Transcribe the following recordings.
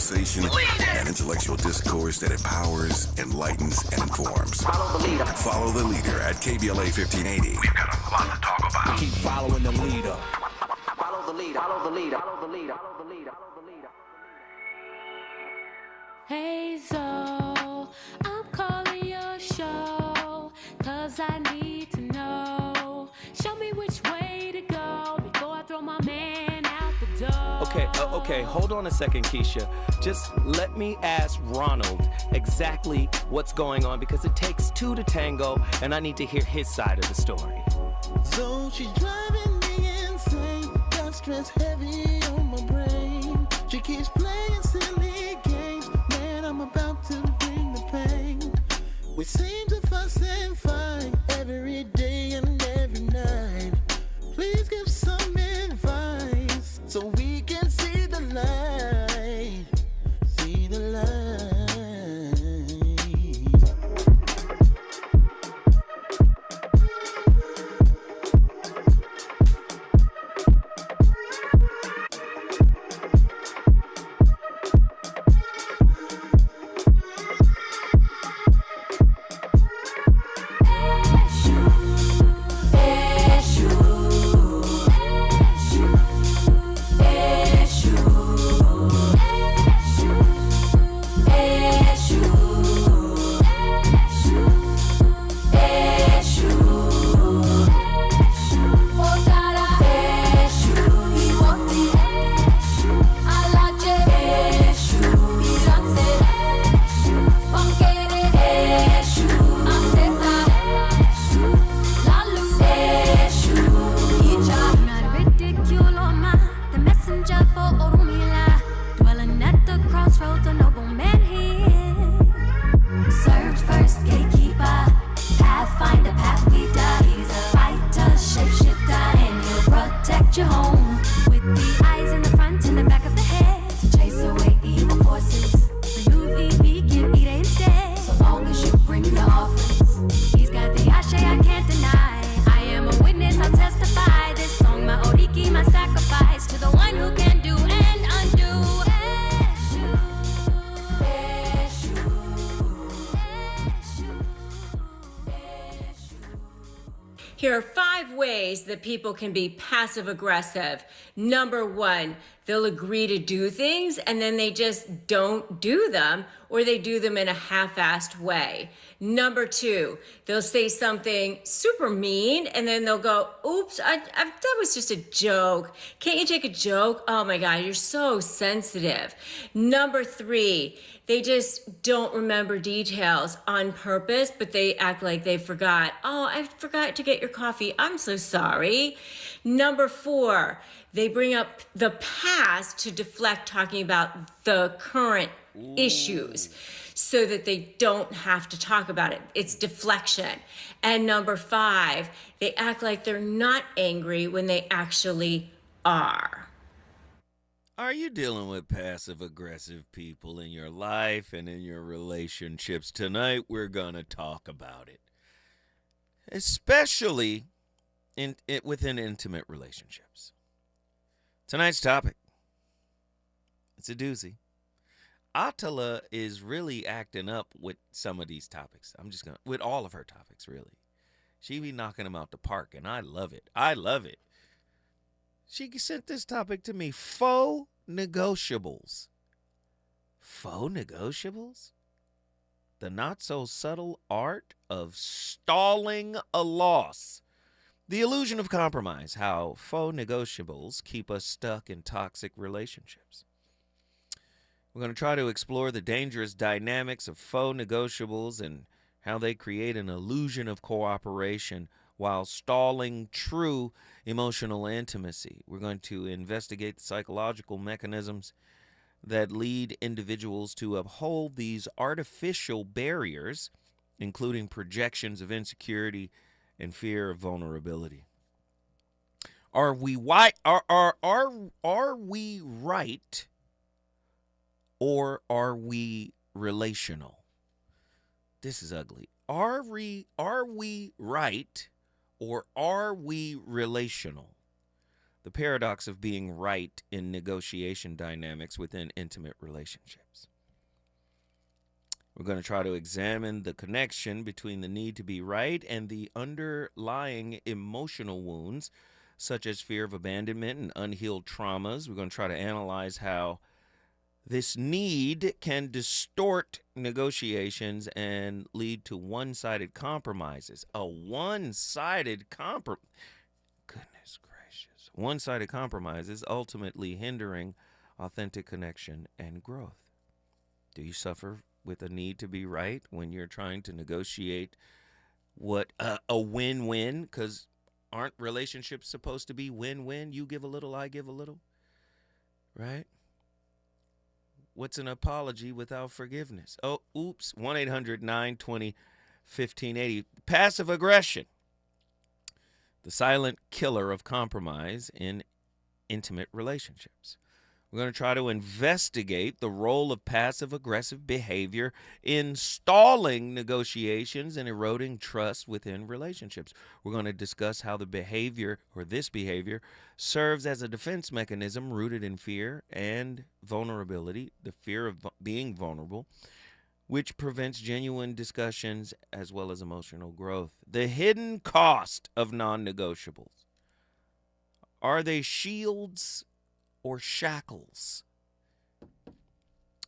conversation and intellectual discourse that empowers, enlightens, and informs. Follow the leader. Follow the leader at KBLA 1580. We've got a lot to talk about. Keep following the leader. Follow the leader. Follow the leader. Follow the leader. Follow the leader. Follow the leader. Hey Zoe, I'm calling your show, 'cause I need to know. Show me which way to go before I throw my man out the door. Okay, hold on a second, Keisha. Just let me ask Ronald exactly what's going on, because it takes two to tango, and I need to hear his side of the story. So she's driving me insane, got stress heavy on my brain. She keeps playing silly games, man, I'm about to bring the pain. We seem to fuss and fight every day and every night. Please give some advice so we can see the light, see the light. Here are 5 ways that people can be passive aggressive. Number 1, they'll agree to do things and then they just don't do them, or they do them in a half-assed way. Number 2, they'll say something super mean and then they'll go, oops, that was just a joke. Can't you take a joke? Oh my God, you're so sensitive. Number 3, they just don't remember details on purpose, but they act like they forgot. Oh, I forgot to get your coffee. I'm so sorry. Number 4, they bring up the past to deflect talking about the current issues so that they don't have to talk about it. It's deflection. And number 5, they act like they're not angry when they actually are. Are you dealing with passive-aggressive people in your life and in your relationships? Tonight, we're going to talk about it, especially within intimate relationships. Tonight's topic, it's a doozy. Attila is really acting up with some of these topics. With all of her topics, really. She be knocking them out the park, and I love it. I love it. She sent this topic to me, faux negotiables. Faux negotiables? The not-so-subtle art of stalling a loss. The illusion of compromise, how faux negotiables keep us stuck in toxic relationships. We're going to try to explore the dangerous dynamics of faux negotiables and how they create an illusion of cooperation while stalling true emotional intimacy. We're going to investigate the psychological mechanisms that lead individuals to uphold these artificial barriers, including projections of insecurity and fear of vulnerability. Are we right or are we relational? This is ugly. Are we right or are we relational? the paradox of being right in negotiation dynamics within intimate relationships. We're going to try to examine the connection between the need to be right and the underlying emotional wounds, such as fear of abandonment and unhealed traumas. We're going to try to analyze how this need can distort negotiations and lead to one-sided compromises. A one-sided compromise. Goodness gracious. One-sided compromises ultimately hindering authentic connection and growth. Do you suffer with a need to be right when you're trying to negotiate what a win-win? Because aren't relationships supposed to be win-win? You give a little, I give a little, right? What's an apology without forgiveness? Oh, oops. 1-800-920-1580. Passive aggression, the silent killer of compromise in intimate relationships. We're going to try to investigate the role of passive-aggressive behavior in stalling negotiations and eroding trust within relationships. We're going to discuss how the behavior, or this behavior, serves as a defense mechanism rooted in fear and vulnerability, the fear of being vulnerable, which prevents genuine discussions as well as emotional growth. The hidden cost of non-negotiables. Are they shields or shackles?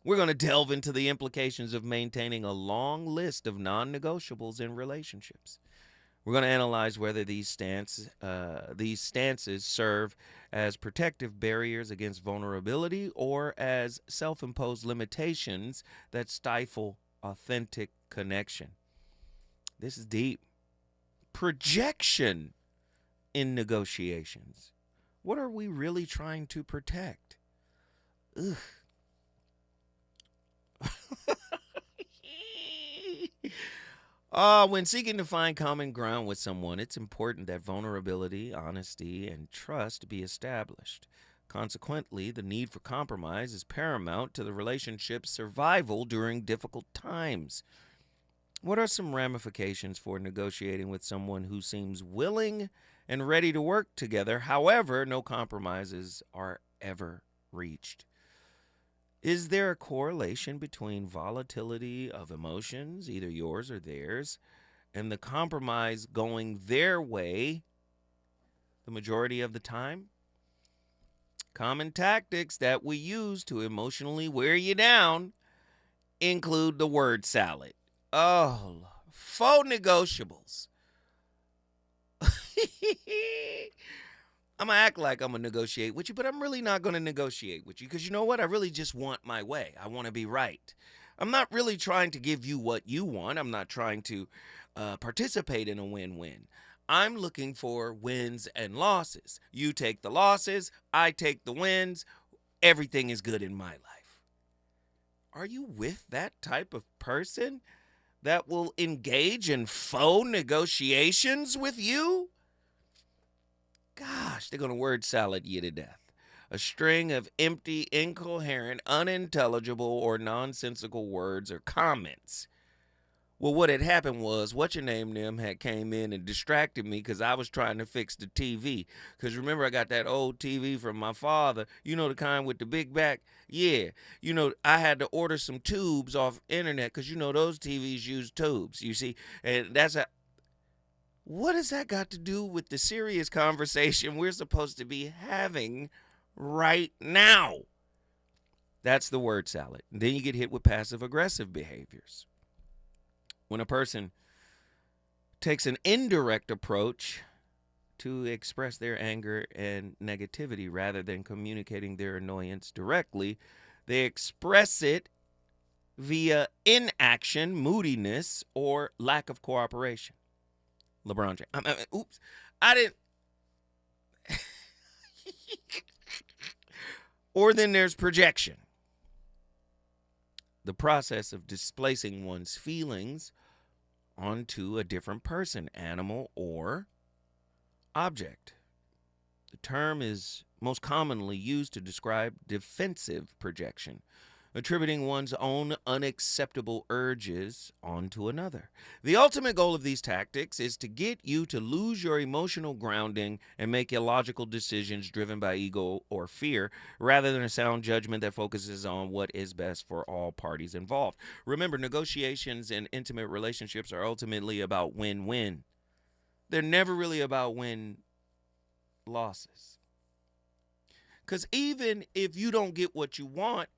We're going to delve into the implications of maintaining a long list of non-negotiables in relationships. We're going to analyze whether these stances serve as protective barriers against vulnerability or as self-imposed limitations that stifle authentic connection. This is deep. Projection in negotiations. What are we really trying to protect? Ugh. When seeking to find common ground with someone, it's important that vulnerability, honesty, and trust be established. Consequently, the need for compromise is paramount to the relationship's survival during difficult times. What are some ramifications for negotiating with someone who seems willing and ready to work together, however, no compromises are ever reached? Is there a correlation between volatility of emotions, either yours or theirs, and the compromise going their way the majority of the time? Common tactics that we use to emotionally wear you down include the word salad. Oh, faux negotiables. I'm going to act like I'm going to negotiate with you, but I'm really not going to negotiate with you because you know what? I really just want my way. I want to be right. I'm not really trying to give you what you want. I'm not trying to participate in a win-win. I'm looking for wins and losses. You take the losses. I take the wins. Everything is good in my life. Are you with that type of person that will engage in faux negotiations with you? Gosh, they're going to word salad you to death. A string of empty, incoherent, unintelligible, or nonsensical words or comments. Well, what had happened was, them had came in and distracted me because I was trying to fix the TV. Because remember, I got that old TV from my father. You know, the kind with the big back? Yeah. You know, I had to order some tubes off internet because, you know, those TVs use tubes, you see. And that's a... What has that got to do with the serious conversation we're supposed to be having right now? That's the word salad. And then you get hit with passive-aggressive behaviors. When a person takes an indirect approach to express their anger and negativity rather than communicating their annoyance directly, they express it via inaction, moodiness, or lack of cooperation. LeBron James. Oops. I didn't. Or then there's projection. The process of displacing one's feelings onto a different person, animal, or object. The term is most commonly used to describe defensive projection, attributing one's own unacceptable urges onto another. The ultimate goal of these tactics is to get you to lose your emotional grounding and make illogical decisions driven by ego or fear, rather than a sound judgment that focuses on what is best for all parties involved. Remember, negotiations in intimate relationships are ultimately about win-win. They're never really about win-losses. Because even if you don't get what you want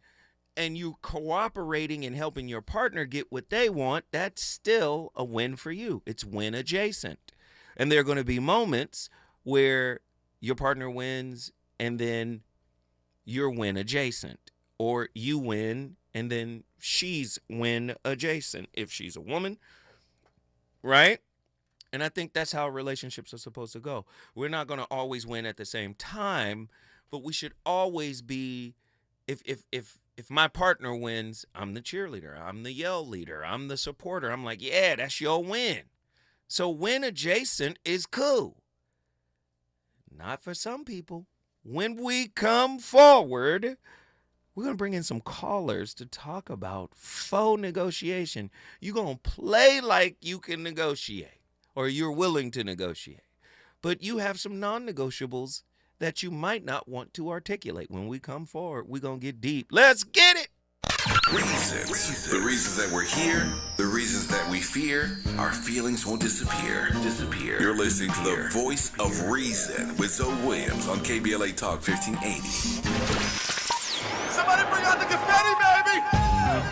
and you're cooperating and helping your partner get what they want, that's still a win for you. It's win adjacent. And there are going to be moments where your partner wins and then you're win adjacent. Or you win and then she's win adjacent if she's a woman. Right? And I think that's how relationships are supposed to go. We're not going to always win at the same time. But we should always be, if my partner wins, I'm the cheerleader, I'm the yell leader, I'm the supporter. I'm like, yeah, that's your win. So win adjacent is cool. Not for some people. When we come forward, we're going to bring in some callers to talk about faux negotiation. You're going to play like you can negotiate or you're willing to negotiate. But you have some non-negotiables that you might not want to articulate. When we come forward, we're going to get deep. Let's get it! Reasons. The reasons that we're here, the reasons that we fear, our feelings won't disappear. You're listening to the voice of reason with Zoe Williams on KBLA Talk 1580. Somebody bring out the confetti, baby!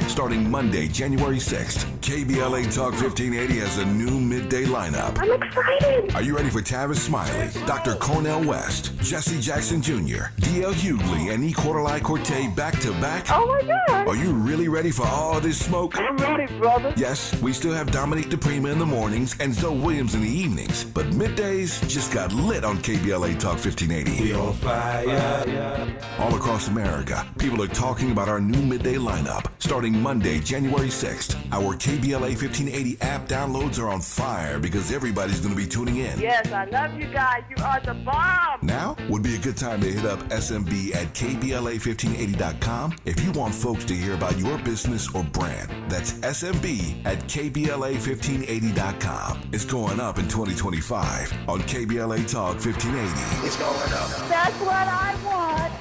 Starting Monday, January 6th, KBLA Talk 1580 has a new midday lineup. I'm excited. Are you ready for Tavis Smiley, Dr. Cornel West, Jesse Jackson Jr., D.L. Hughley, and E. Quarterly Corte back-to-back? Oh, my God. Are you really ready for all this smoke? I'm ready, brother. Yes, we still have Dominique DePrima in the mornings and Zoe Williams in the evenings, but middays just got lit on KBLA Talk 1580. We on fire. All across America, people are talking about our new midday lineup. Starting Monday, January 6th, our KBLA 1580 app downloads are on fire because everybody's going to be tuning in. Yes, I love you guys. You are the bomb. Now would be a good time to hit up SMB at KBLA1580.com if you want folks to hear about your business or brand. That's SMB at KBLA1580.com. It's going up in 2025 on KBLA Talk 1580. It's going up. That's what I want.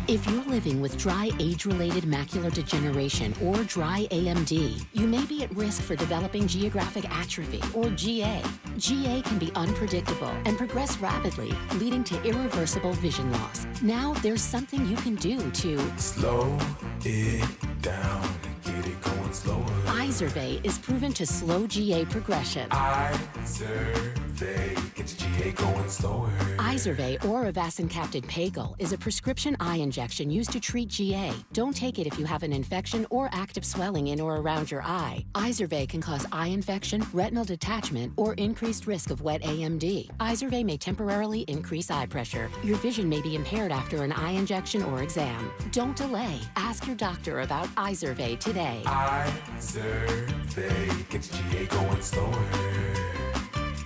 If you're living with dry age-related macular degeneration or dry AMD, you may be at risk for developing geographic atrophy or GA. GA can be unpredictable and progress rapidly, leading to irreversible vision loss. Now there's something you can do to Slow it down and get it going slower. Izervay is proven to slow GA progression. Izervay gets GA going slower. Izervay or avacincaptad pagel is a prescription eye injection used to treat GA. Don't take it if you have an infection or active swelling in or around your eye. Izervay can cause eye infection, retinal detachment, or increased risk of wet AMD. Izervay may temporarily increase eye pressure. Your vision may be impaired after an eye injection or exam. Don't delay. Ask your doctor about Izervay today. Izervay gets GA going slower.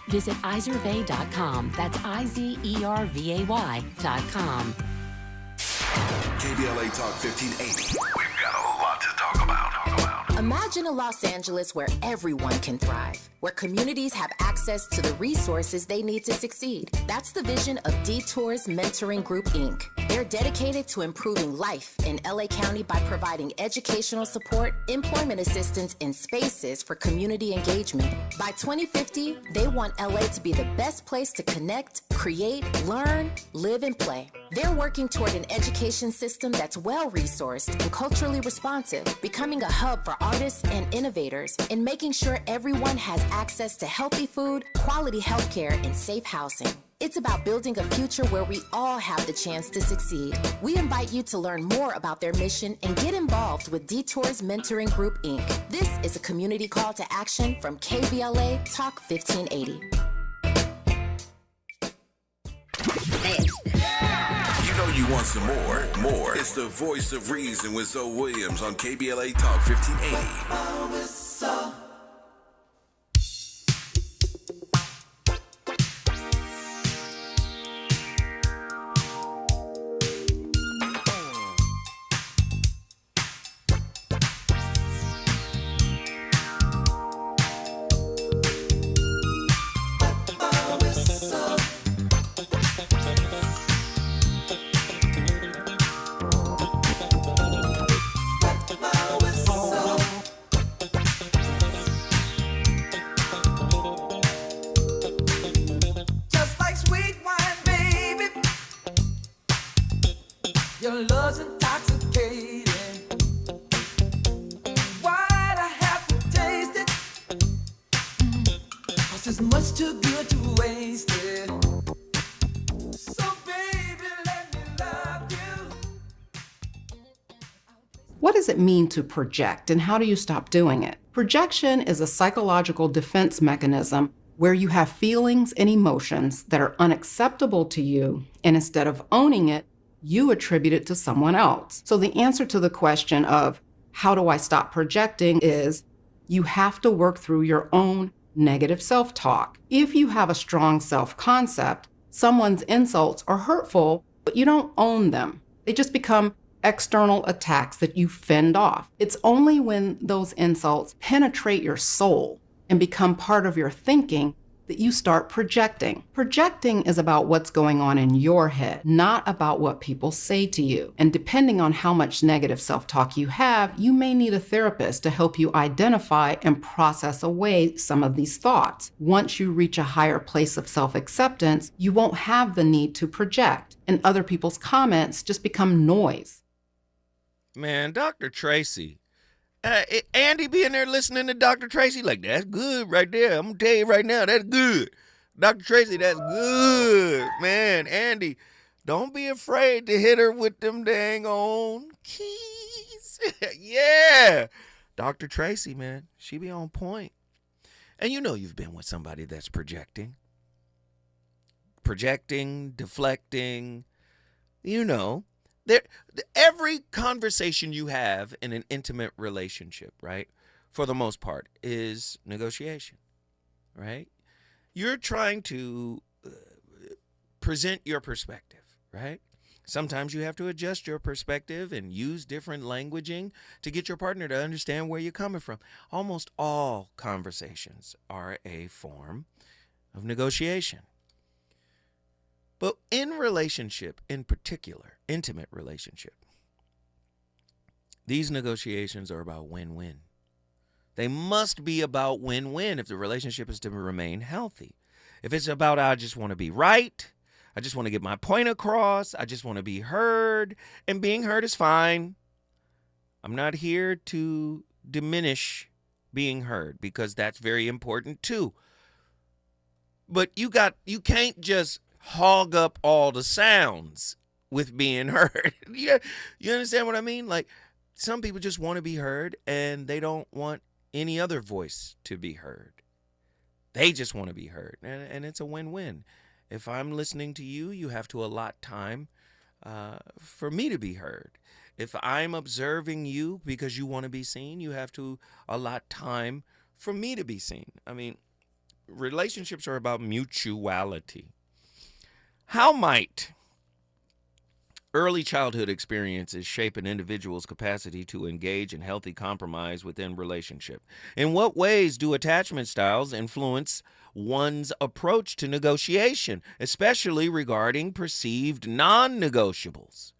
Visit Izervay.com. That's IZERVAY.com. KBLA Talk 1580. We've got a lot to talk about. Imagine a Los Angeles where everyone can thrive, where communities have access to the resources they need to succeed. That's the vision of Detours Mentoring Group, Inc. They're dedicated to improving life in LA County by providing educational support, employment assistance, and spaces for community engagement. By 2050, they want LA to be the best place to connect, create, learn, live, and play. They're working toward an education system that's well-resourced and culturally responsive, becoming a hub for artists and innovators, and making sure everyone has access to healthy food, quality healthcare, and safe housing. It's about building a future where we all have the chance to succeed. We invite you to learn more about their mission and get involved with Detours Mentoring Group, Inc. This is a community call to action from KBLA Talk 1580. You know you want some more. It's the voice of reason with Zoe Williams on KBLA Talk 1580. 'cause much too good to waste it. So baby, let me love you. What does it mean to project, and how do you stop doing it? Projection is a psychological defense mechanism where you have feelings and emotions that are unacceptable to you, and instead of owning it, you attribute it to someone else. So the answer to the question of how do I stop projecting is you have to work through your own negative self-talk. If you have a strong self-concept, someone's insults are hurtful, but you don't own them. They just become external attacks that you fend off. It's only when those insults penetrate your soul and become part of your thinking that you start projecting. Projecting is about what's going on in your head, not about what people say to you. And depending on how much negative self-talk you have, you may need a therapist to help you identify and process away some of these thoughts. Once you reach a higher place of self-acceptance, you won't have the need to project, and other people's comments just become noise. Man, Dr. Tracy. Andy be in there listening to Dr. Tracy like, that's good right there. I'm going to tell you right now, that's good. Dr. Tracy, that's good. Man, Andy, don't be afraid to hit her with them dang on keys. Yeah. Dr. Tracy, man, she be on point. And you know you've been with somebody that's projecting. Projecting, deflecting, you know. Every conversation you have in an intimate relationship, right, for the most part, is negotiation, right? You're trying to present your perspective, right? Sometimes you have to adjust your perspective and use different languaging to get your partner to understand where you're coming from. Almost all conversations are a form of negotiation. But in relationship, in particular, intimate relationship, these negotiations are about win-win. They must be about win-win if the relationship is to remain healthy. If it's about, I just want to be right, I just want to get my point across, I just want to be heard, and being heard is fine. I'm not here to diminish being heard because that's very important too. But you can't just hog up all the sounds with being heard. You understand what I mean? Like, some people just want to be heard and they don't want any other voice to be heard. They just want to be heard. And it's a win-win. If I'm listening to you, you have to allot time for me to be heard. If I'm observing you because you want to be seen, you have to allot time for me to be seen. I mean, relationships are about mutuality. How might early childhood experiences shape an individual's capacity to engage in healthy compromise within relationship? In what ways do attachment styles influence one's approach to negotiation, especially regarding perceived non-negotiables?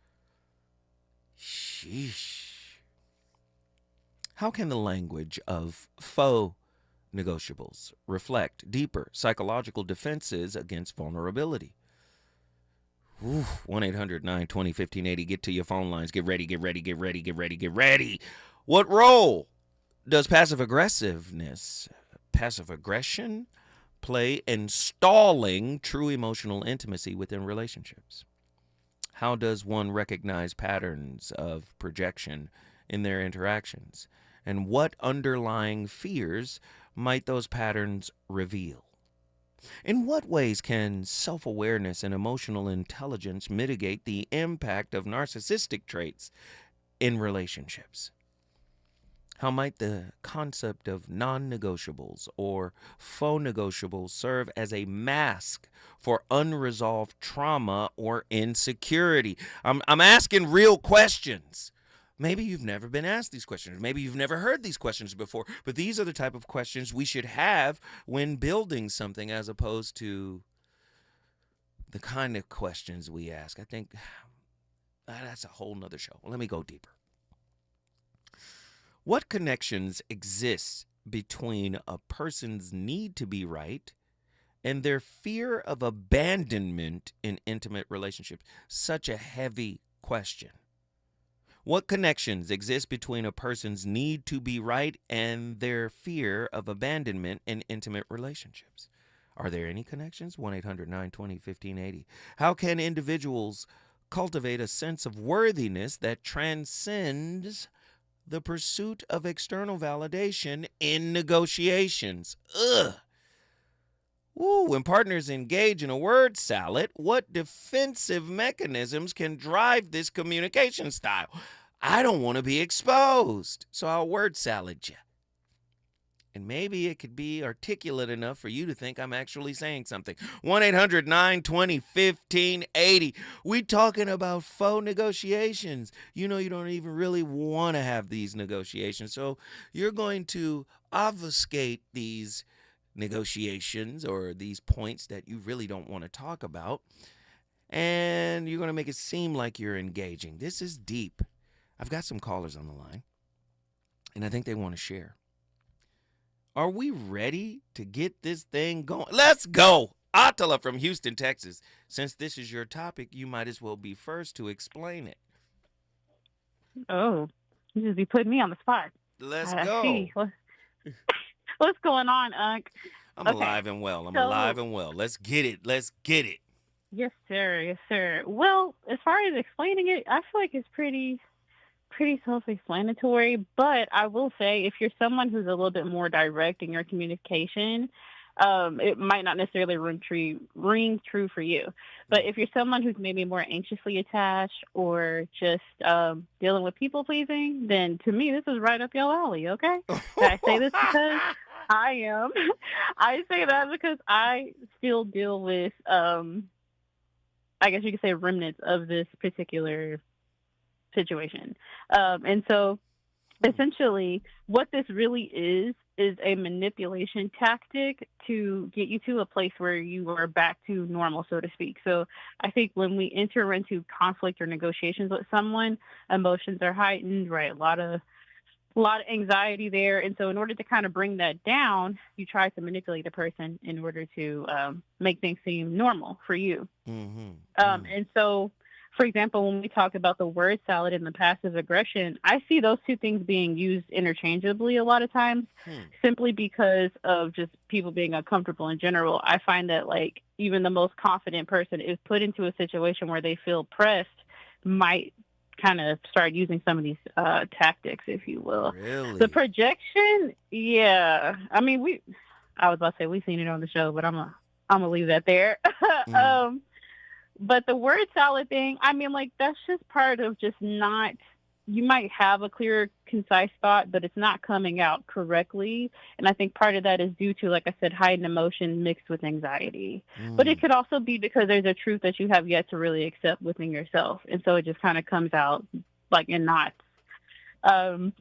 Sheesh. How can the language of faux negotiables reflect deeper psychological defenses against vulnerability? 1-800-920-1580. Get to your phone lines. Get ready, get ready, get ready, get ready, get ready. What role does passive aggression play in stalling true emotional intimacy within relationships? How does one recognize patterns of projection in their interactions? And what underlying fears might those patterns reveal? In what ways can self-awareness and emotional intelligence mitigate the impact of narcissistic traits in relationships? How might the concept of non-negotiables or faux negotiables serve as a mask for unresolved trauma or insecurity? I'm asking real questions. Maybe you've never been asked these questions. Maybe you've never heard these questions before. But these are the type of questions we should have when building something, as opposed to the kind of questions we ask. I think that's a whole nother show. Let me go deeper. What connections exist between a person's need to be right and their fear of abandonment in intimate relationships? Such a heavy question. What connections exist between a person's need to be right and their fear of abandonment in intimate relationships? Are there any connections? 1-800-920-1580. How can individuals cultivate a sense of worthiness that transcends the pursuit of external validation in negotiations? Ugh. Ooh, when partners engage in a word salad, what defensive mechanisms can drive this communication style? I don't want to be exposed, so I'll word salad you. And maybe it could be articulate enough for you to think I'm actually saying something. 1-800-920-1580. We talking about faux negotiations. You know you don't even really want to have these negotiations. So you're going to obfuscate these negotiations or these points that you really don't want to talk about. And you're going to make it seem like you're engaging. This is deep. I've got some callers on the line, and I think they want to share. Are we ready to get this thing going? Let's go. Attila from Houston, Texas. Since this is your topic, you might as well be first to explain it. Oh, you just be putting me on the spot. Let's go. What's going on, Unc? I'm alive and well. Alive and well. Let's get it. Let's get it. Yes, sir. Yes, sir. Well, as far as explaining it, I feel like it's pretty self-explanatory, but I will say if you're someone who's a little bit more direct in your communication, it might not necessarily ring true for you. But if you're someone who's maybe more anxiously attached or just dealing with people pleasing, then to me, this is right up your alley, okay? I say this because I am. I say that because I still deal with, I guess you could say, remnants of this particular situation. And so essentially what this really is a manipulation tactic to get you to a place where you are back to normal, so to speak. So I think when we enter into conflict or negotiations with someone, emotions are heightened, right? A lot of anxiety there. And so in order to kind of bring that down, you try to manipulate the person in order to make things seem normal for you. And so, for example, when we talk about the word salad and the passive aggression, I see those two things being used interchangeably a lot of times, simply because of just people being uncomfortable in general. I find that, like, even the most confident person is put into a situation where they feel pressed, might kind of start using some of these tactics, if you will. Really? The projection, yeah. I mean, I was about to say we've seen it on the show, but I'm gonna leave that there. But the word salad thing, I mean, like, that's just part of just not, you might have a clear, concise thought, but it's not coming out correctly. And I think part of that is due to, like I said, heightened emotion mixed with anxiety. But it could also be because there's a truth that you have yet to really accept within yourself. And so it just kind of comes out like in knots. The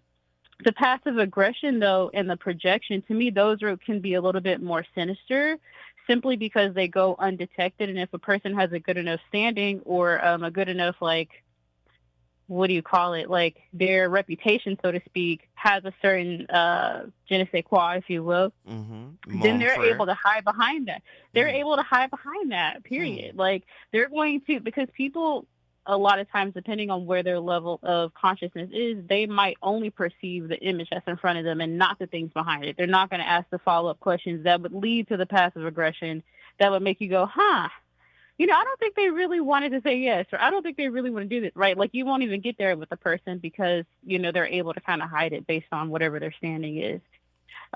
passive aggression, though, and the projection, to me, those can be a little bit more sinister, simply because they go undetected. And if a person has a good enough standing or a good enough, like, what do you call it? Like, their reputation, so to speak, has a certain je ne sais quoi, if you will, then they're able to hide behind that. They're able to hide behind that, period. Like, they're going to, because people, a lot of times, depending on where their level of consciousness is, they might only perceive the image that's in front of them and not the things behind it. They're not going to ask the follow-up questions that would lead to the passive aggression that would make you go, I don't think they really wanted to say yes, or I don't think they really want to do this, right? Like, you won't even get there with the person because, they're able to kind of hide it based on whatever their standing is.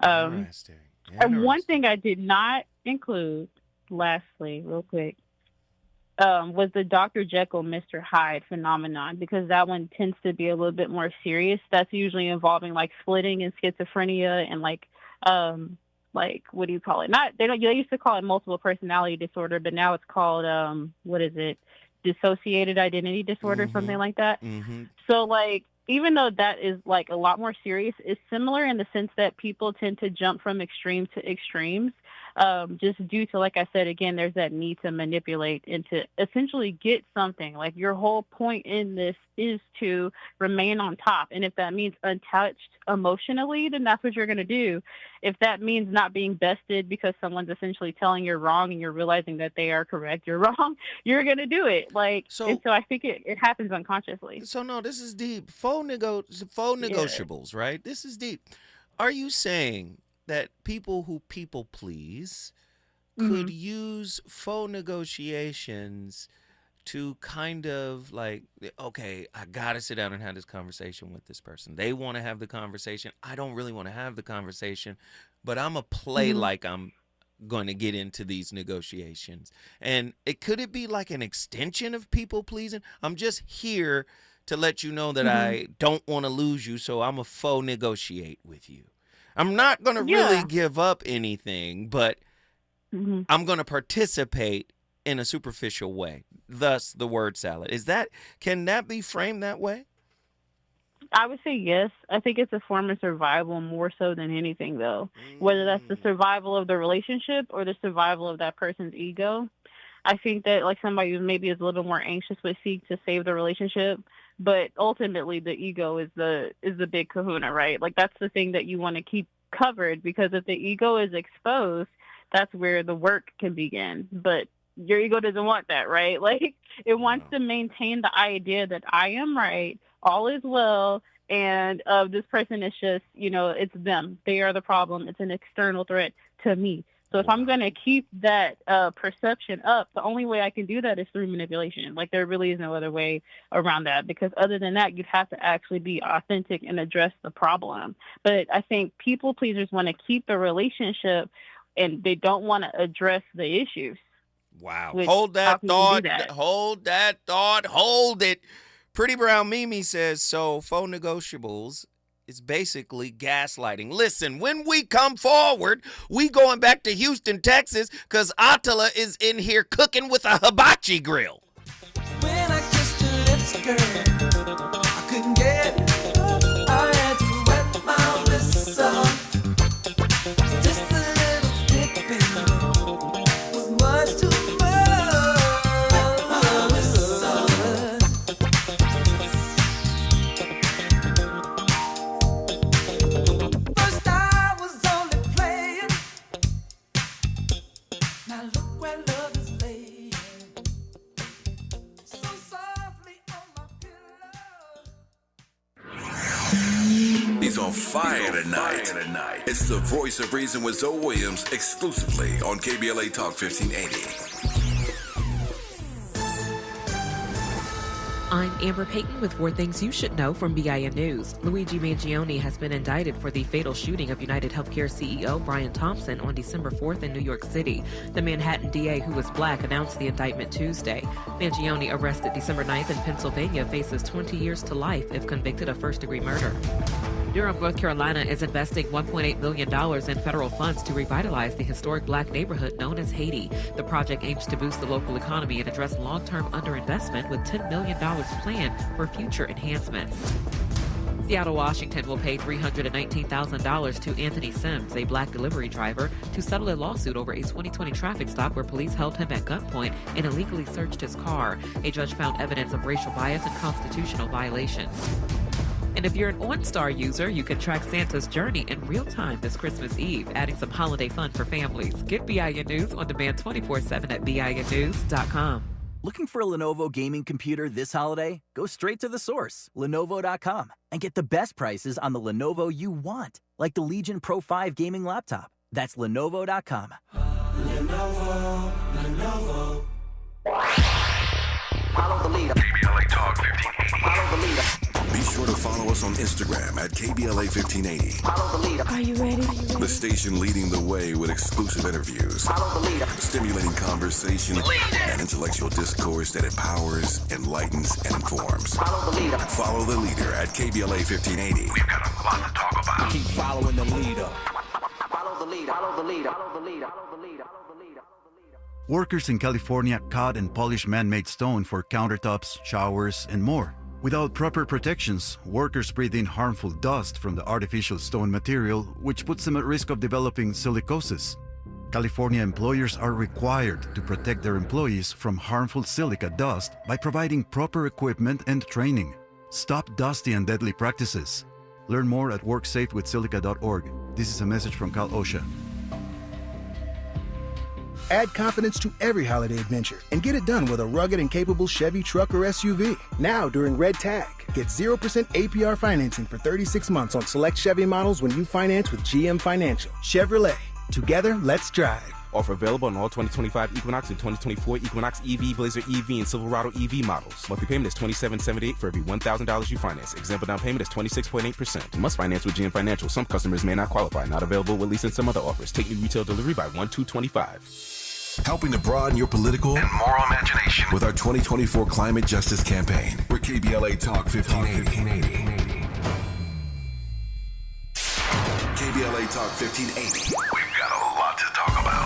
Interesting. And one thing I did not include, lastly, real quick, was the Dr. Jekyll, Mr. Hyde phenomenon, because that one tends to be a little bit more serious. That's usually involving, like, splitting and schizophrenia and, like, what do you call it? They used to call it multiple personality disorder, but now it's called, dissociated identity disorder, something like that. So, like, even though that is, like, a lot more serious, it's similar in the sense that people tend to jump from extreme to extremes, just due to, like I said, again, there's that need to manipulate and to essentially get something. Like, your whole point in this is to remain on top. And if that means untouched emotionally, then that's what you're going to do. If that means not being bested because someone's essentially telling you're wrong and you're realizing that they are correct, you're wrong, you're going to do it. Like, and so I think it happens unconsciously. So, no, this is deep. Faux negotiables, right? This is deep. Are you saying that people who people please could use faux negotiations to kind of like, okay, I got to sit down and have this conversation with this person. They want to have the conversation. I don't really want to have the conversation, but I'm going to play like I'm going to get into these negotiations. And could it be like an extension of people pleasing? I'm just here to let you know that I don't want to lose you, so I'm a faux negotiate with you. I'm not going to really give up anything, but I'm going to participate in a superficial way. Thus, the word salad. Can that be framed that way? I would say yes. I think it's a form of survival more so than anything, though. Whether that's the survival of the relationship or the survival of that person's ego. I think that like somebody who maybe is a little more anxious would seek to save the relationship, but ultimately the ego is the big kahuna, right? Like that's the thing that you want to keep covered, because if the ego is exposed, that's where the work can begin. But your ego doesn't want that, right? Like it wants to maintain the idea that I am right, all is well, and this person is just, it's them. They are the problem. It's an external threat to me. So if I'm going to keep that perception up, the only way I can do that is through manipulation. Like there really is no other way around that, because other than that, you'd have to actually be authentic and address the problem. But I think people pleasers want to keep the relationship and they don't want to address the issues. Wow. Hold that thought. Hold that thought. Hold it. Pretty Brown Mimi says, so faux negotiables is basically gaslighting. Listen, when we come forward, we going back to Houston, Texas, because Attila is in here cooking with a hibachi grill. When I kissed your lips, girl, I couldn't get it. I had to wet my wrists up. Just a little dick, baby, was much too much. First I was only playing. Now look where love is laying. So softly on my pillow. He's on fire tonight. It's the Voice of Reason with Zoe Williams, exclusively on KBLA Talk 1580. I'm Amber Payton with 4 things you should know from BIN News. Luigi Mangione has been indicted for the fatal shooting of United Healthcare CEO Brian Thompson on December 4th in New York City. The Manhattan DA, who was black, announced the indictment Tuesday. Mangione, arrested December 9th in Pennsylvania, faces 20 years to life if convicted of first-degree murder. Durham, North Carolina is investing $1.8 million in federal funds to revitalize the historic black neighborhood known as Haiti. The project aims to boost the local economy and address long-term underinvestment with $10 million planned for future enhancements. Seattle, Washington will pay $319,000 to Anthony Sims, a black delivery driver, to settle a lawsuit over a 2020 traffic stop where police held him at gunpoint and illegally searched his car. A judge found evidence of racial bias and constitutional violations. And if you're an OnStar user, you can track Santa's journey in real time this Christmas Eve, adding some holiday fun for families. Get BIN News on demand 24/7 at BINnews.com. Looking for a Lenovo gaming computer this holiday? Go straight to the source, Lenovo.com, and get the best prices on the Lenovo you want, like the Legion Pro 5 gaming laptop. That's Lenovo.com. Lenovo. Follow the leader. KBLA Talk 1580. Follow the leader. Be sure to follow us on Instagram at KBLA 1580. Follow the leader. Are you ready? The station leading the way with exclusive interviews, Follow the leader. stimulating conversation, and intellectual discourse that empowers, enlightens, and informs. Follow the leader. Follow the leader at KBLA 1580. We've got a lot to talk about. Keep following the leader. Follow the leader. Follow the leader. Follow the leader. Follow the leader. Workers in California cut and polish man-made stone for countertops, showers, and more. Without proper protections, workers breathe in harmful dust from the artificial stone material, which puts them at risk of developing silicosis. California employers are required to protect their employees from harmful silica dust by providing proper equipment and training. Stop dusty and deadly practices. Learn more at worksafewithsilica.org. This is a message from Cal OSHA. Add confidence to every holiday adventure and get it done with a rugged and capable Chevy truck or SUV. Now during Red Tag, get 0% APR financing for 36 months on select Chevy models when you finance with GM Financial. Chevrolet. Together, let's drive. Offer available on all 2025 Equinox and 2024 Equinox EV, Blazer EV, and Silverado EV models. Monthly payment is $27.78 for every $1,000 you finance. Example down payment is 26.8%. Must finance with GM Financial. Some customers may not qualify. Not available with lease and some other offers. Take new retail delivery by 1/2/25. Helping to broaden your political and moral imagination with our 2024 climate justice campaign. We're KBLA Talk 1580. KBLA Talk 1580. We've got a lot to talk about.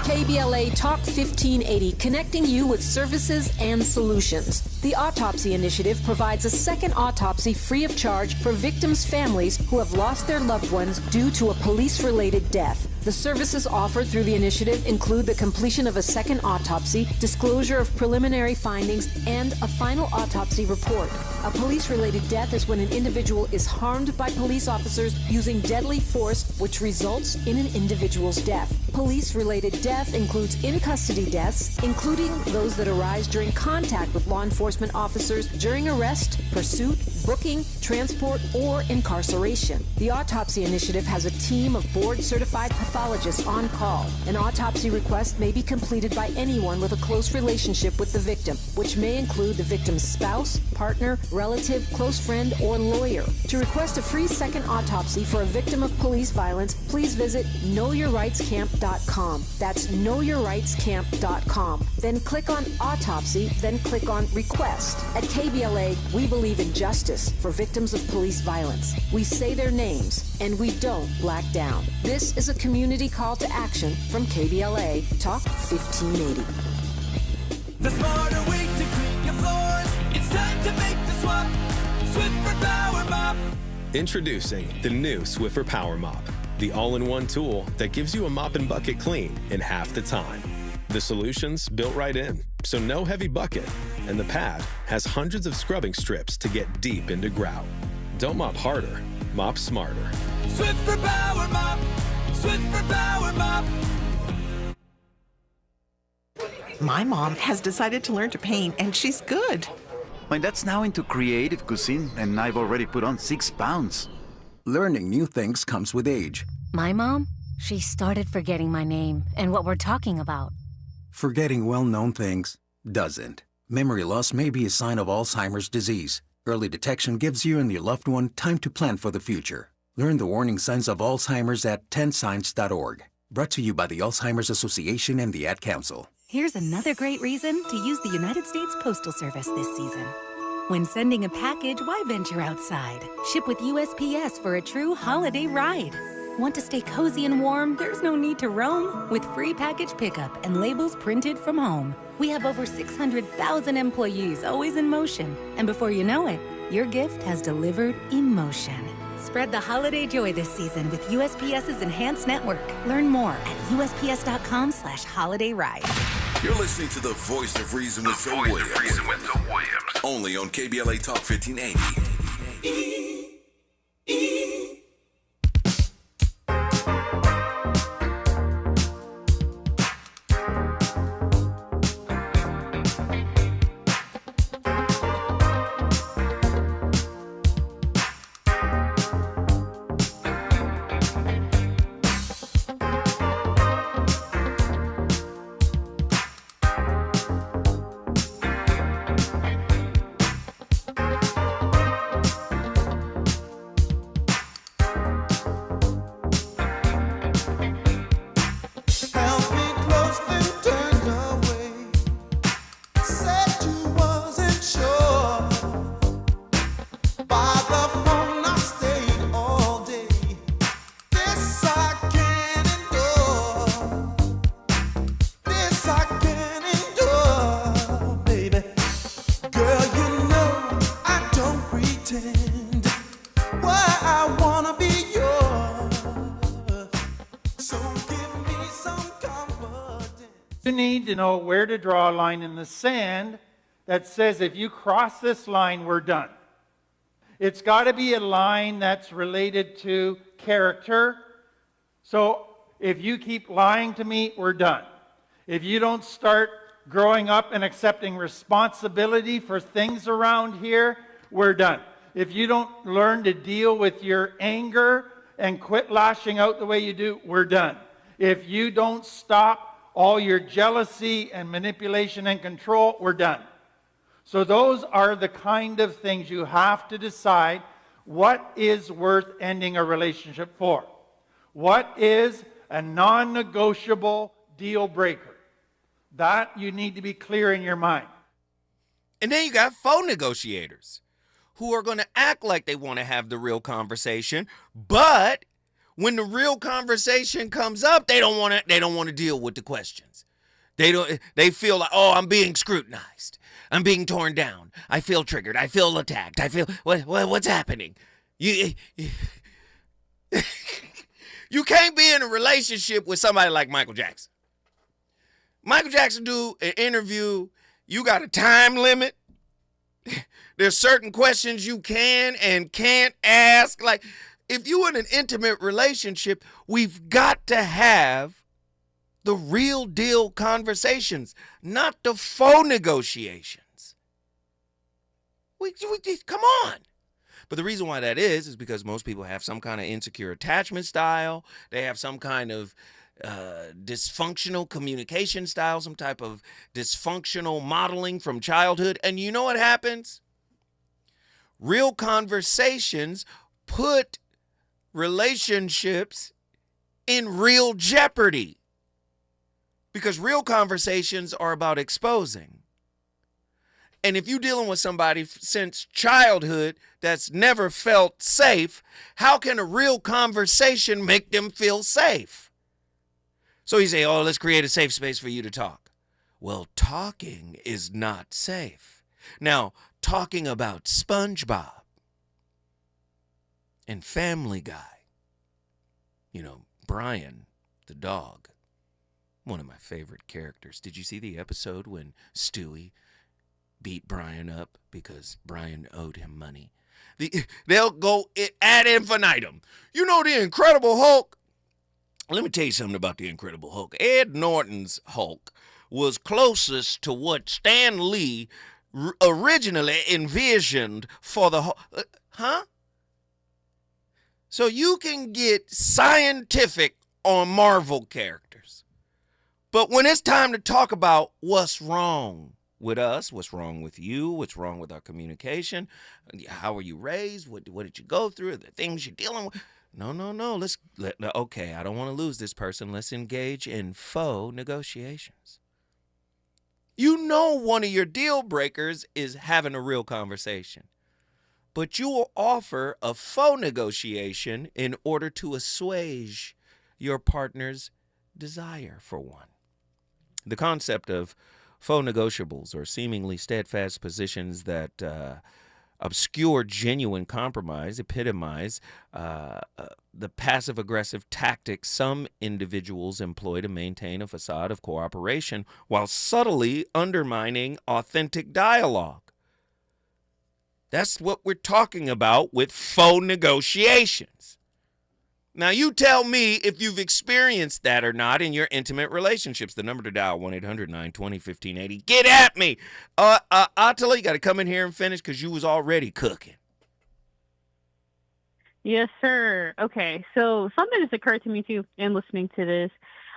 KBLA Talk 1580, connecting you with services and solutions. The Autopsy Initiative provides a second autopsy free of charge for victims' families who have lost their loved ones due to a police-related death. The services offered through the initiative include the completion of a second autopsy, disclosure of preliminary findings, and a final autopsy report. A police-related death is when an individual is harmed by police officers using deadly force, which results in an individual's death. Police-related death includes in-custody deaths, including those that arise during contact with law enforcement officers during arrest, pursuit, booking, transport, or incarceration. The Autopsy Initiative has a team of board-certified pathologists on call. An autopsy request may be completed by anyone with a close relationship with the victim, which may include the victim's spouse, partner, relative, close friend, or lawyer. To request a free second autopsy for a victim of police violence, please visit knowyourrightscamp.com. That's knowyourrightscamp.com. Then click on Autopsy, then click on Request. At KBLA, we believe in justice for victims of police violence. We say their names, and we don't black down. This is a community call to action from KBLA Talk 1580. The smarter way to clean your floors. It's time to make the swap. Swiffer Power Mop. Introducing the new Swiffer Power Mop, the all-in-one tool that gives you a mop and bucket clean in half the time. The solution's built right in, so no heavy bucket, and the pad has hundreds of scrubbing strips to get deep into grout. Don't mop harder, mop smarter. Swiffer Power Mop. Swiffer Power Mop. My mom has decided to learn to paint, and she's good. My dad's now into creative cuisine, and I've already put on 6 pounds. Learning new things comes with age. My mom, she started forgetting my name and what we're talking about. Forgetting well-known things doesn't. Memory loss may be a sign of Alzheimer's disease. Early detection gives you and your loved one time to plan for the future. Learn the warning signs of Alzheimer's at 10signs.org. Brought to you by the Alzheimer's Association and the Ad Council. Here's another great reason to use the United States Postal Service this season. When sending a package, why venture outside? Ship with USPS for a true holiday ride. Want to stay cozy and warm? There's no need to roam. With free package pickup and labels printed from home. We have over 600,000 employees always in motion. And before you know it, your gift has delivered emotion. Spread the holiday joy this season with USPS's enhanced network. Learn more at USPS.com/holidayride. You're listening to the Voice of Reason with Zoe Williams. Only on KBLA Talk 1580. You need to know where to draw a line in the sand that says if you cross this line, we're done. It's got to be a line that's related to character. So if you keep lying to me, we're done. If you don't start growing up and accepting responsibility for things around here, we're done. If you don't learn to deal with your anger and quit lashing out the way you do, we're done. If you don't stop all your jealousy and manipulation and control, we're done. So those are the kind of things you have to decide what is worth ending a relationship for. What is a non-negotiable deal breaker? That you need to be clear in your mind. And then you got phone negotiators who are going to act like they want to have the real conversation, but when the real conversation comes up, they don't want to deal with the questions. They feel like, oh, I'm being scrutinized. I'm being torn down. I feel triggered. I feel attacked. I feel what's happening? You can't be in a relationship with somebody like Michael Jackson. Michael Jackson do an interview. You got a time limit. There's certain questions you can and can't ask. Like, if you're in an intimate relationship, we've got to have the real deal conversations, not the phone negotiations. We come on. But the reason why that is because most people have some kind of insecure attachment style. They have some kind of dysfunctional communication style, some type of dysfunctional modeling from childhood. And you know what happens? Real conversations put relationships in real jeopardy. Because real conversations are about exposing. And if you're dealing with somebody since childhood that's never felt safe, how can a real conversation make them feel safe? So you say, oh, let's create a safe space for you to talk. Well, talking is not safe. Now, talking about SpongeBob and Family Guy, Brian, the dog, one of my favorite characters. Did you see the episode when Stewie beat Brian up because Brian owed him money? They'll go ad infinitum. You know the Incredible Hulk? Let me tell you something about the Incredible Hulk. Ed Norton's Hulk was closest to what Stan Lee originally envisioned for the Hulk. Huh? So you can get scientific on Marvel characters. But when it's time to talk about what's wrong with us, what's wrong with you, what's wrong with our communication, how were you raised, what did you go through, the things you're dealing with, no. Okay, I don't want to lose this person. Let's engage in faux negotiations. You know one of your deal breakers is having a real conversation. But you will offer a faux negotiation in order to assuage your partner's desire for one. The concept of faux negotiables, or seemingly steadfast positions that obscure genuine compromise, epitomize the passive-aggressive tactics some individuals employ to maintain a facade of cooperation while subtly undermining authentic dialogue. That's what we're talking about with faux negotiations. Now, you tell me if you've experienced that or not in your intimate relationships. The number to dial, 1-800-920-1580. Get at me. Attila, you got to come in here and finish because you was already cooking. Yes, sir. Okay, so something that's occurred to me, too, in listening to this.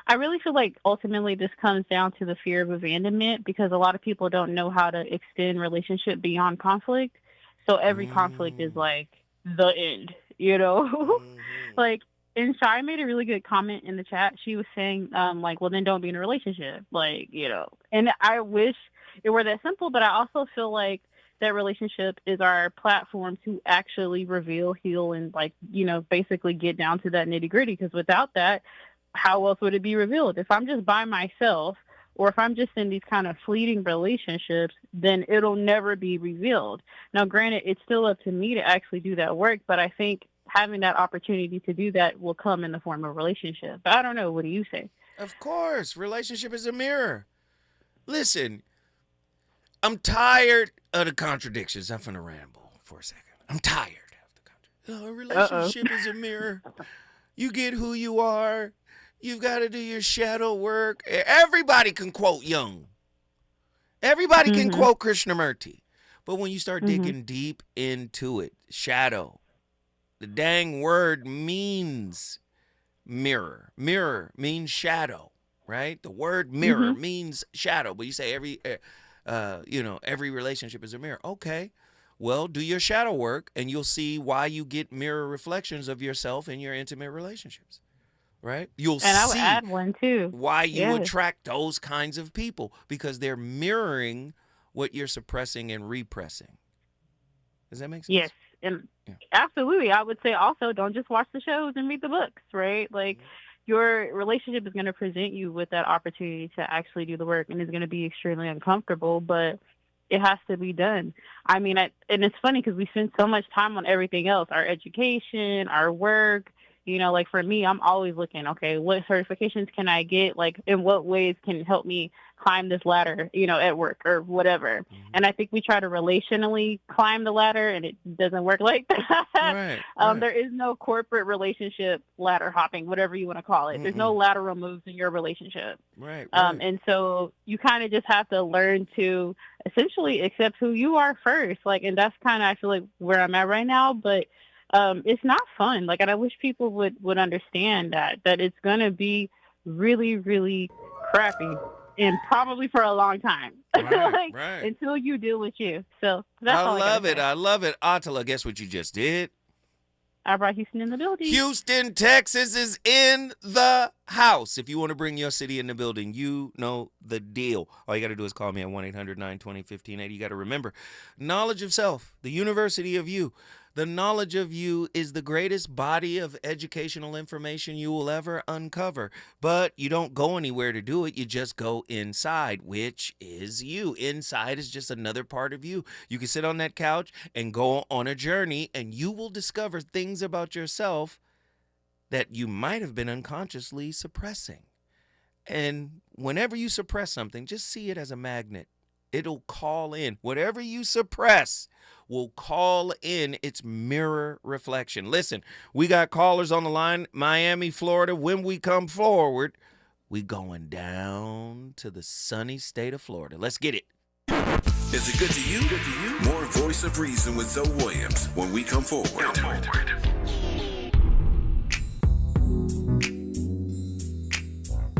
I really feel like ultimately this comes down to the fear of abandonment because a lot of people don't know how to extend relationship beyond conflict. So every conflict is like the end, Like, and Shai made a really good comment in the chat. She was saying, well, then don't be in a relationship, And I wish it were that simple, but I also feel like that relationship is our platform to actually reveal, heal, and basically get down to that nitty gritty. Because without that, how else would it be revealed? If I'm just by myself, or if I'm just in these kind of fleeting relationships, then it'll never be revealed. Now, granted, it's still up to me to actually do that work, but I think having that opportunity to do that will come in the form of a relationship. But I don't know. What do you say? Of course. Relationship is a mirror. Listen, I'm tired of the contradictions. I'm going to ramble for a second. I'm tired of the contradictions. A relationship is a mirror. You get who you are. You've got to do your shadow work. Everybody can quote Jung. Everybody can quote Krishnamurti. But when you start digging deep into it, shadow, the dang word means mirror. Mirror means shadow, right? The word mirror means shadow, but you say every relationship is a mirror. Okay. Well, do your shadow work, and you'll see why you get mirror reflections of yourself in your intimate relationships, right? You'll see I would add one too. Why you attract those kinds of people, because they're mirroring what you're suppressing and repressing. Does that make sense? Yes, and absolutely. I would say also don't just watch the shows and read the books, right? Like your relationship is going to present you with that opportunity to actually do the work, and it's going to be extremely uncomfortable, but it has to be done. I mean, and it's funny because we spend so much time on everything else, our education, our work. You know, like for me, I'm always looking, okay, what certifications can I get? Like in what ways can help me climb this ladder, you know, at work or whatever. And I think we try to relationally climb the ladder, and it doesn't work like that. Right. There is no corporate relationship ladder hopping, whatever you want to call it. There's no lateral moves in your relationship. Right. And so you kind of just have to learn to essentially accept who you are first. Like, and that's kind of, I feel like, where I'm at right now. But it's not fun. Like, and I wish people would understand that it's going to be really, really crappy, and probably for a long time. Until you deal with you. So that's all I love it. Attila, guess what you just did? I brought Houston in the building. Houston, Texas is in the house. If you want to bring your city in the building, you know the deal. All you got to do is call me at 1-800-920-1580. You got to remember, knowledge of self, the university of you. The knowledge of you is the greatest body of educational information you will ever uncover. But you don't go anywhere to do it. You just go inside, which is you. Inside is just another part of you. You can sit on that couch and go on a journey, and you will discover things about yourself that you might have been unconsciously suppressing. And whenever you suppress something, just see it as a magnet. It'll call in. Whatever you suppress will call in its mirror reflection. Listen, we got callers on the line, Miami, Florida. When we come forward, we going down to the sunny state of Florida. Let's get it. Is it good to you? More Voice of Reason with Zoe Williams when we come forward.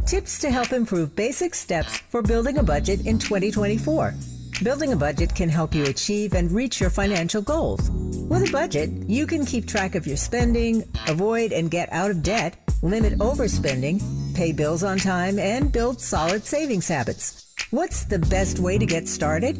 Tips to help improve basic steps for building a budget in 2024. Building a budget can help you achieve and reach your financial goals. With a budget, you can keep track of your spending, avoid and get out of debt, limit overspending, pay bills on time, and build solid savings habits. What's the best way to get started?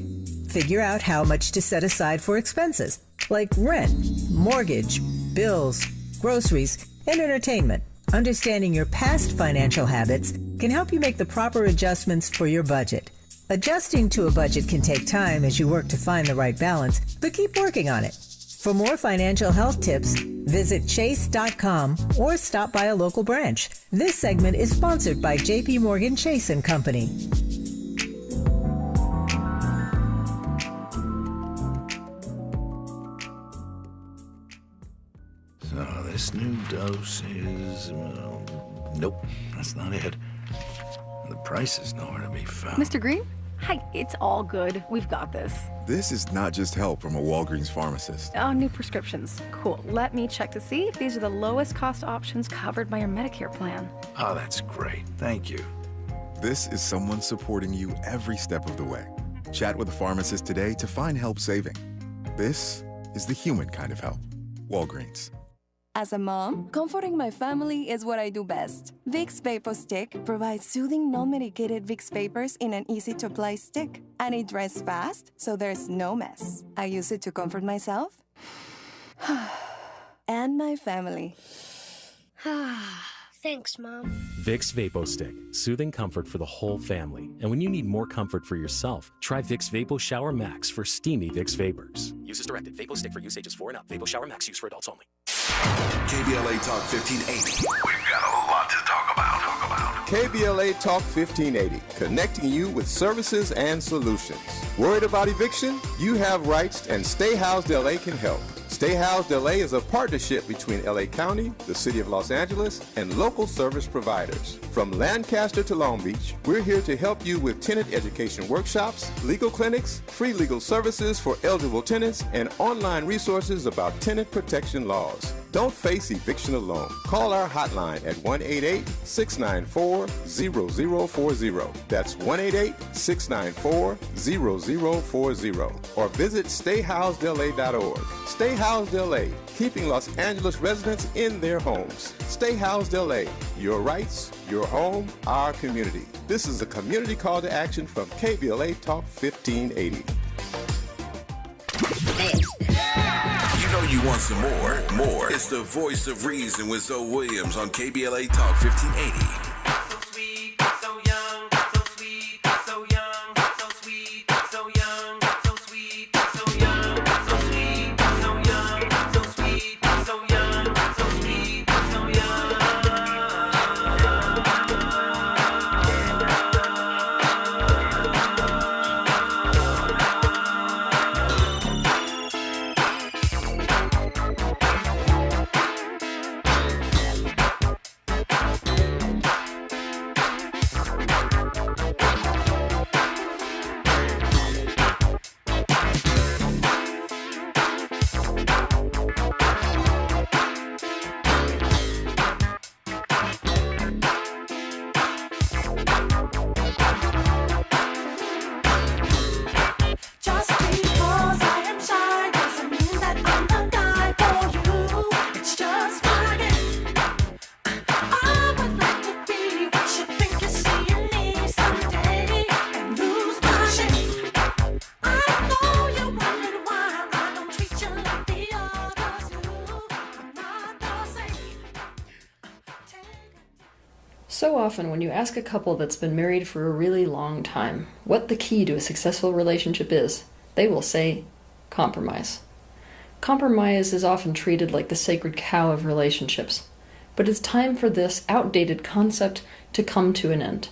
Figure out how much to set aside for expenses, like rent, mortgage, bills, groceries, and entertainment. Understanding your past financial habits can help you make the proper adjustments for your budget. Adjusting to a budget can take time as you work to find the right balance, but keep working on it. For more financial health tips, visit chase.com or stop by a local branch. This segment is sponsored by J.P. Morgan Chase & Company. So this new dose is... nope, that's not it. The price is nowhere to be found. Mr. Green? Hi, it's all good. We've got this. This is not just help from a Walgreens pharmacist. Oh, new prescriptions. Cool. Let me check to see if these are the lowest cost options covered by your Medicare plan. Oh, that's great. Thank you. This is someone supporting you every step of the way. Chat with a pharmacist today to find help saving. This is the human kind of help. Walgreens. As a mom, comforting my family is what I do best. Vicks Vapor Stick provides soothing, non-medicated Vicks vapors in an easy-to-apply stick. And it dries fast, so there's no mess. I use it to comfort myself and my family. Thanks, Mom. Vicks Vapo Stick, soothing comfort for the whole family. And when you need more comfort for yourself, try Vicks Vapo Shower Max for steamy Vicks Vapors. Use as directed. Vapo Stick for use ages 4 and up. Vapo Shower Max use for adults only. KBLA Talk 1580. We've got a lot to talk about. KBLA Talk 1580, connecting you with services and solutions. Worried about eviction? You have rights, and Stay Housed LA can help. Stay Housed LA is a partnership between LA County, the City of Los Angeles, and local service providers. From Lancaster to Long Beach, we're here to help you with tenant education workshops, legal clinics, free legal services for eligible tenants, and online resources about tenant protection laws. Don't face eviction alone. Call our hotline at 1-888-694-0040. That's 1-888-694-0040. Or visit stayhousedla.org. Stay Housed LA, keeping Los Angeles residents in their homes. Stay Housed LA, your rights, your home, our community. This is a community call to action from KBLA Talk 1580. You know you want some more. It's the voice of reason with Zoe Williams on KBLA Talk 1580. So often when you ask a couple that's been married for a really long time what the key to a successful relationship is, they will say compromise. Compromise is often treated like the sacred cow of relationships, but it's time for this outdated concept to come to an end.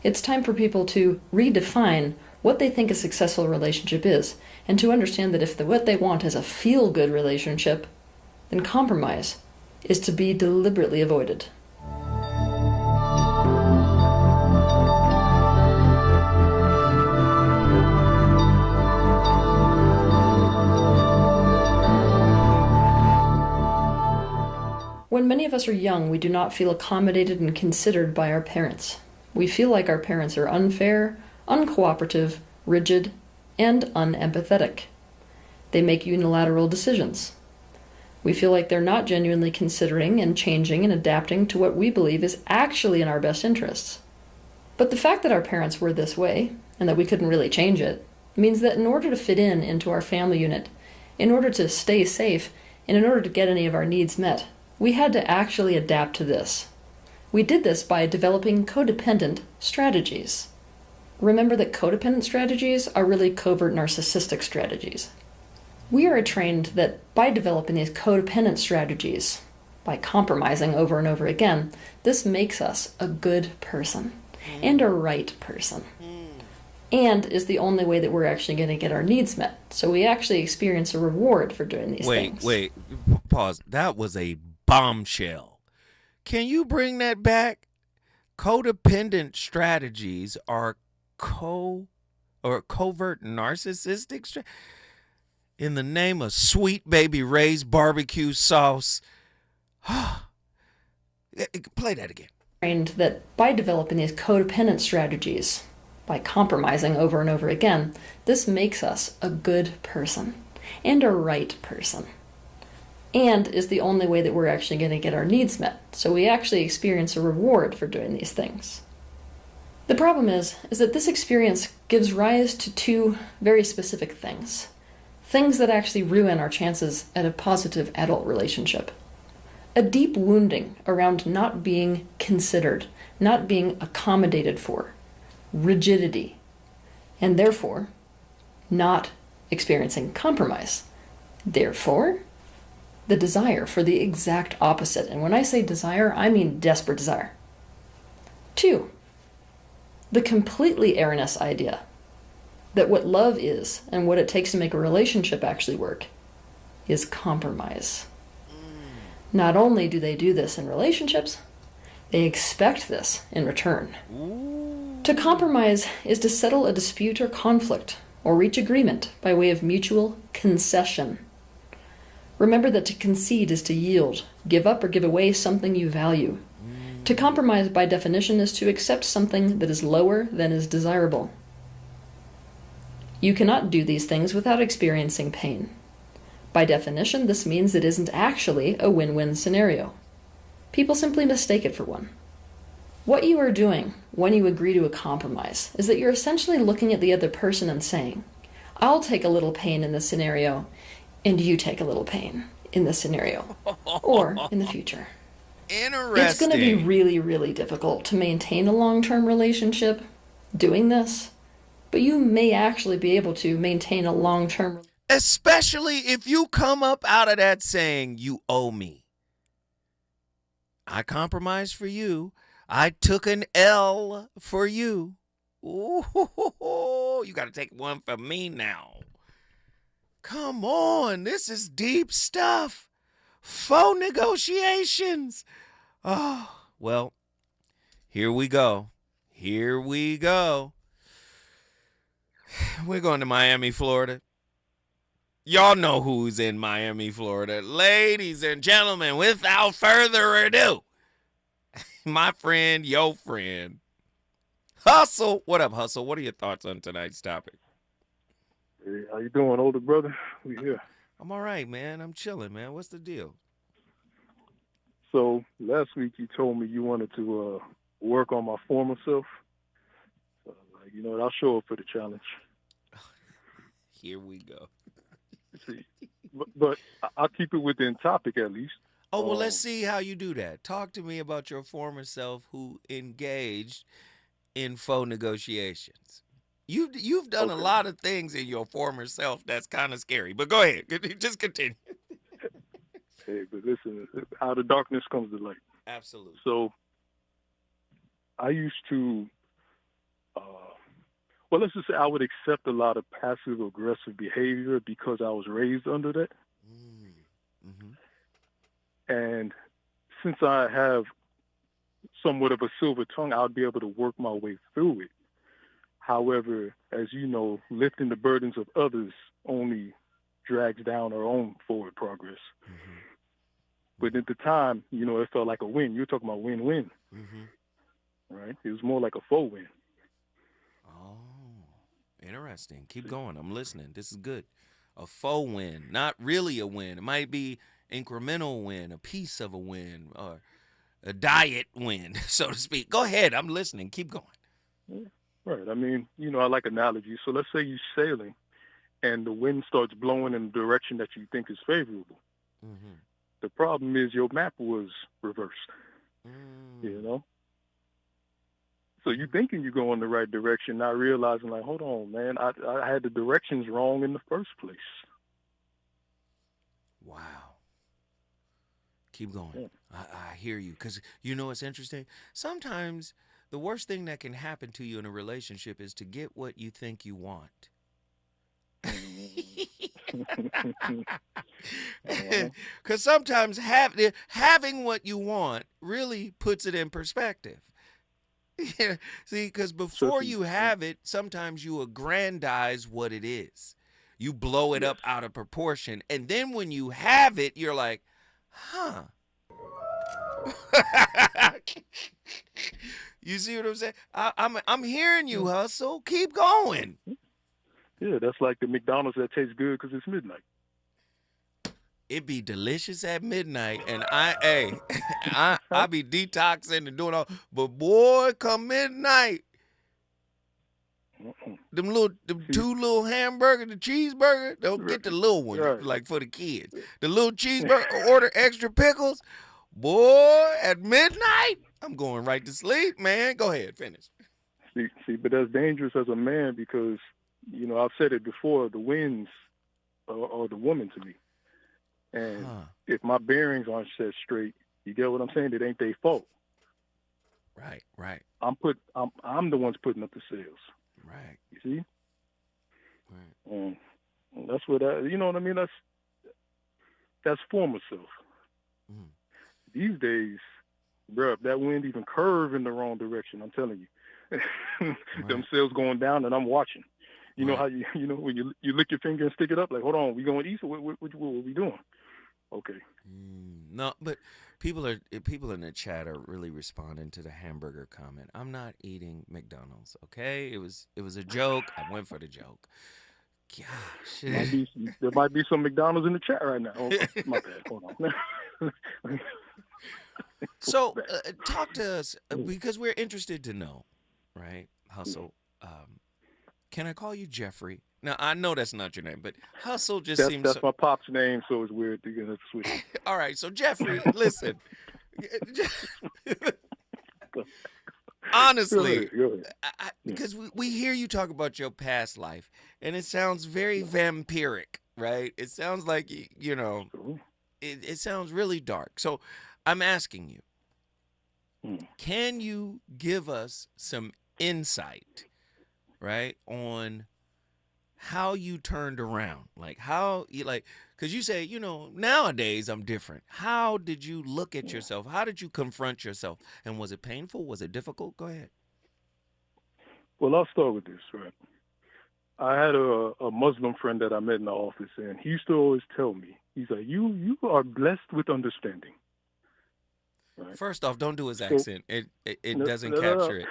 It's time for people to redefine what they think a successful relationship is, and to understand that if what they want is a feel-good relationship, then compromise is to be deliberately avoided. When many of us are young, we do not feel accommodated and considered by our parents. We feel like our parents are unfair, uncooperative, rigid, and unempathetic. They make unilateral decisions. We feel like they're not genuinely considering and changing and adapting to what we believe is actually in our best interests. But the fact that our parents were this way, and that we couldn't really change it, means that in order to fit into our family unit, in order to stay safe, and in order to get any of our needs met, we had to actually adapt to this. We did this by developing codependent strategies. Remember that codependent strategies are really covert narcissistic strategies. We are trained that by developing these codependent strategies, by compromising over and over again, this makes us a good person and a right person. And is the only way that we're actually going to get our needs met. So we actually experience a reward for doing these things. Wait, pause. That was a bombshell. Can you bring that back? Codependent strategies are covert narcissistic in the name of Sweet Baby Ray's barbecue sauce. Play that again. Trained that by developing these codependent strategies, by compromising over and over again, this makes us a good person and a right person. And is the only way that we're actually going to get our needs met. So we actually experience a reward for doing these things. The problem is that this experience gives rise to two very specific things. Things that actually ruin our chances at a positive adult relationship. A deep wounding around not being considered, not being accommodated for, rigidity, and therefore not experiencing compromise. Therefore, the desire for the exact opposite. And when I say desire, I mean desperate desire. 2, the completely erroneous idea that what love is and what it takes to make a relationship actually work is compromise. Not only do they do this in relationships, they expect this in return. To compromise is to settle a dispute or conflict or reach agreement by way of mutual concession. Remember that to concede is to yield, give up or give away something you value. To compromise, by definition, is to accept something that is lower than is desirable. You cannot do these things without experiencing pain. By definition, this means it isn't actually a win-win scenario. People simply mistake it for one. What you are doing when you agree to a compromise is that you're essentially looking at the other person and saying, I'll take a little pain in this scenario, and you take a little pain in this scenario, or in the future. Interesting. It's going to be really, really difficult to maintain a long-term relationship doing this, but you may actually be able to maintain a long-term. Especially if you come up out of that saying, you owe me. I compromised for you. I took an L for you. Ooh, you got to take one for me now. Come on, this is deep stuff. Faux negotiations. Oh, well, here we go. Here we go. We're going to Miami, Florida. Y'all know who's in Miami, Florida. Ladies and gentlemen, without further ado, my friend, your friend, Hustle. What up, Hustle? What are your thoughts on tonight's topic? Hey, how you doing, older brother? We here. I'm all right, man. I'm chilling, man. What's the deal? So last week you told me you wanted to work on my former self. So, you know what? I'll show up for the challenge. Here we go. See, but I'll keep it within topic at least. Oh, well, let's see how you do that. Talk to me about your former self who engaged in faux negotiations. You've done a lot of things in your former self that's kind of scary. But go ahead. Just continue. Hey, but listen, out of darkness comes the light. Absolutely. So I used to, well, let's just say I would accept a lot of passive-aggressive behavior because I was raised under that. And since I have somewhat of a silver tongue, I'll be able to work my way through it. However, as you know, lifting the burdens of others only drags down our own forward progress. But at the time, you know, it felt like a win. You were talking about win-win, right? It was more like a faux win. Oh, interesting. Keep going. I'm listening. This is good. A faux win, not really a win. It might be incremental win, a piece of a win, or a diet win, so to speak. Go ahead. I'm listening. Keep going. Yeah. Right. I mean, you know, I like analogies. So let's say you're sailing and the wind starts blowing in the direction that you think is favorable. The problem is your map was reversed, you know? So you're thinking you're going the right direction, not realizing, like, hold on, man, I had the directions wrong in the first place. Wow. Keep going. Yeah. I hear you. Because, you know, it's interesting. Sometimes the worst thing that can happen to you in a relationship is to get what you think you want. Because sometimes having what you want really puts it in perspective. See, because before you have it, sometimes you aggrandize what it is. You blow it up out of proportion. And then when you have it, you're like, huh. You see what I'm saying? I'm hearing you, Hustle. Keep going. Yeah, that's like the McDonald's that tastes good because it's midnight. It be delicious at midnight, and I be detoxing and doing all, but boy, come midnight, them two little hamburger, the cheeseburger, don't get the little one, like for the kids. The little cheeseburger, order extra pickles. Boy, at midnight, I'm going right to sleep, man. Go ahead, finish. See, but that's dangerous as a man because, you know, I've said it before, the winds are the woman to me. And if my bearings aren't set straight, you get what I'm saying? It ain't their fault. Right. I'm the ones putting up the sails. Right. You see? Right. And that's what you know what I mean? That's former self. These days, bro, if that wind even curve in the wrong direction, I'm telling you, them sails going down, and I'm watching. You know how you know when you lick your finger and stick it up, like, hold on, we going east or what we doing? Okay. No, but people in the chat are really responding to the hamburger comment. I'm not eating McDonald's, okay? It was a joke. I went for the joke. Gosh. There might be some McDonald's in the chat right now. Oh, my bad. Hold on. So talk to us because we're interested to know, right? Hustle. Can I call you Jeffrey? Now I know that's not your name, but Hustle just seems. That's my pop's name, so it's weird to get it switch. All right, so Jeffrey, listen. Honestly, because we hear you talk about your past life, and it sounds very vampiric, right? It sounds like, you know, it sounds really dark. So I'm asking you, can you give us some insight, right, on how you turned around? Like how you because you say, you know, nowadays I'm different. How did you look at yourself? How did you confront yourself? And was it painful? Was it difficult? Go ahead. Well, I'll start with this, right? I had a Muslim friend that I met in the office, and he used to always tell me, he's like, you are blessed with understanding. Right? First off, don't do his accent. It doesn't capture it.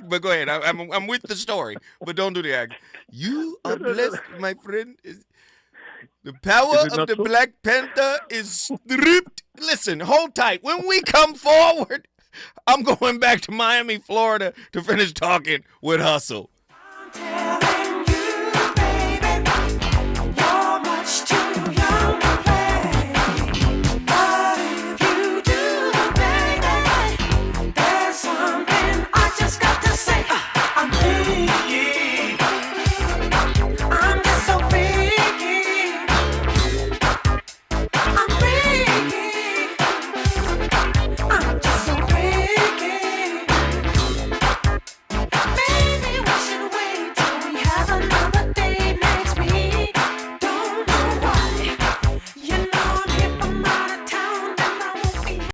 But go ahead. I'm with the story, but don't do the accent. You are blessed, my friend. The power of the Black Panther is stripped. Listen, hold tight. When we come forward, I'm going back to Miami, Florida to finish talking with Hustle.